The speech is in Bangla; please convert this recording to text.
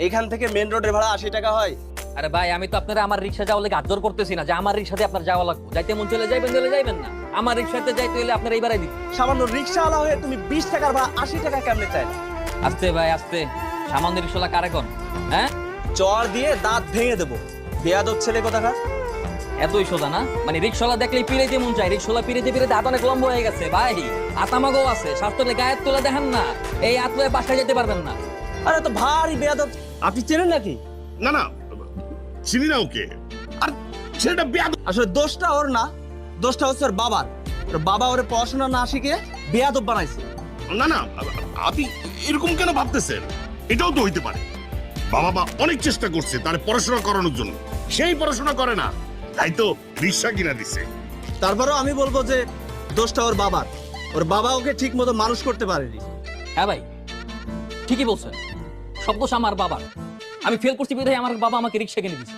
এইখান থেকে মেন রোডের ভাড়া 80 টাকা হয়। আরে ভাই আমি তো আপনারা আমার রিক্সা যাওয়ার লেগে আদর করতেছি না যে আমার রিক্সাতে আপনার যাওয়া লাগবে। যাইতে মন চলে যাইবেন না। আমার রিক্সাতে যাইতে হলে আপনারা এইবারই দিন। সামান্য রিক্সাওয়ালা হয়ে তুমি 20 টাকার ভাড়া 80 টাকা কেমনে চাইলে? আস্তে ভাই আস্তে, সামান্য রিক্সাওয়ালা কারে কোন? হ্যাঁ, চর দিয়ে দাঁত ভেঙে দেবো। বেয়াদব ছেলে কোথাকার। এতই সোজা না? মানে রিক্সাওয়ালা দেখলেই পিড়াইতে মন চায়। রিক্সাওয়ালা পিড়াইতে হাত অনেক লম্বা হয়ে গেছে ভাই। আতামাগো আছে, স্বাস্থ্যের গায়ের তুলে দেখেন না, এই হাত লয়ে বাসায় যেতে পারবেন না। আরে তো ভারী বেয়াদব। আপনি চেনেন নাকি? না না, চিনি না ওকে। আর ছেলেটা বেয়াদব। আসলে দোষটা ওর না, দোষটা হচ্ছে ওর বাবার। ওর বাবা ওরে পড়াশোনা না শিখে বেয়াদব বানাইছে। না না, আপনি এরকম কেন ভাবতেছেন? এটাও তো হইতে পারে বাবা মা অনেক চেষ্টা করছে তার পড়াশোনা করানোর জন্য, সেই পড়াশোনা করে না, তাই তো রিক্সা কিনা দিছে। তারপরেও আমি বলবো যে দোষটা ওর বাবার। ওর বাবা ওকে ঠিক মতো মানুষ করতে পারেনি। হ্যাঁ ভাই, ঠিকই বলছেন, সব দোষ আমার বাবার। আমি ফেল করছি বিধায় আমার বাবা আমাকে রিক্সা কিনে দিচ্ছে।